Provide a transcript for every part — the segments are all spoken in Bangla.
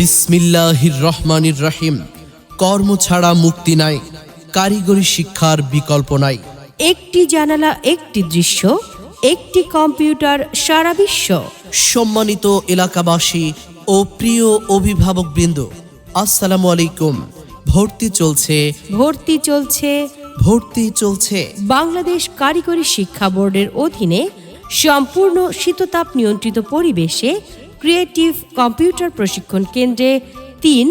বিসমিল্লাহির রহমানির রহিম। কর্ম ছাড়া মুক্তি নাই, কারিগরি শিক্ষার বিকল্প নাই। একটি জানালা, একটি দৃশ্য, একটি কম্পিউটার, সারা বিশ্ব। সম্মানিত এলাকাবাসী ও প্রিয় অভিভাবকবৃন্দ, আসসালামু আলাইকুম। ভর্তি চলছে বাংলাদেশ কারিগরি শিক্ষা বোর্ডের অধীনে সম্পূর্ণ শীততাপ নিয়ন্ত্রিত পরিবেশে ক্রিয়েটিভ কম্পিউটার প্রশিক্ষণ কেন্দ্রে ৩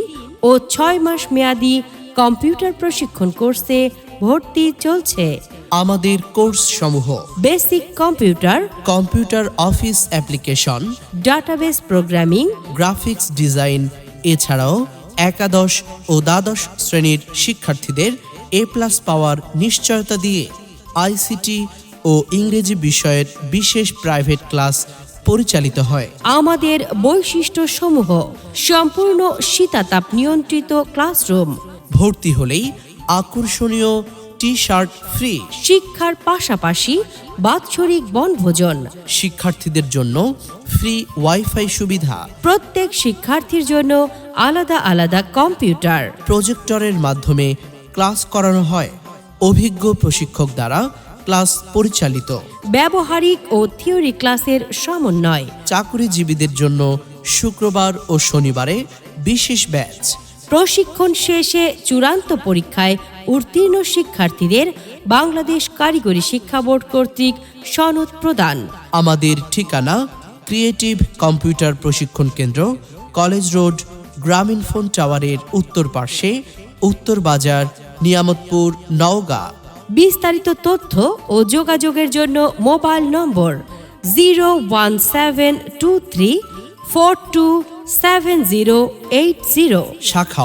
ও ৬ মাস মেয়াদী কম্পিউটার প্রশিক্ষণ কোর্সে ভর্তি চলছে। আমাদের কোর্স সমূহ: basic computer, computer office application, database programming, graphics design. এছাড়াও একাদশ ও দ্বাদশ শ্রেণীর শিক্ষার্থীদের A+ পাওয়ার নিশ্চয়তা দিয়ে আইসিটি ও ইংরেজি বিষয়ের বিশেষ প্রাইভেট ক্লাস পরিচালিত হয়। আমাদের বৈশিষ্ট্য সমূহ: সম্পূর্ণ শীতাতাপ নিয়ন্ত্রিত ক্লাসরুম, ভর্তি হলেই আকর্ষণীয় টি-শার্ট ফ্রি, শিক্ষার পাশাপাশি বাৎসরিক বনভোজন, শিক্ষার্থীদের জন্য ফ্রি ওয়াইফাই সুবিধা, প্রত্যেক শিক্ষার্থীর জন্য আলাদা আলাদা কম্পিউটার, প্রজেক্টরের মাধ্যমে ক্লাস করানো হয়, অভিজ্ঞ প্রশিক্ষক দ্বারা ক্লাস পরিচালিত, ব্যবহারিক ও থিওরি ক্লাসের সমন্বয়। চাকরিজীবীদের জন্য শুক্রবার ও শনিবারে বিশেষ ব্যাচ। প্রশিক্ষণ শেষে চূড়ান্ত পরীক্ষায় উত্তীর্ণ শিক্ষার্থীদের বাংলাদেশ কারিগরি শিক্ষা বোর্ড কর্তৃক সনদ প্রদান। আমাদের ঠিকানা: ক্রিয়েটিভ কম্পিউটার প্রশিক্ষণ কেন্দ্র, কলেজ রোড, গ্রামীণফোন টাওয়ারের উত্তর পার্শ্বে, উত্তর বাজার, নিয়ামতপুর, নওগাঁ। বিস্তারিত তথ্য ও যোগাযোগের জন্য মোবাইল নম্বর 01723427080। শাখা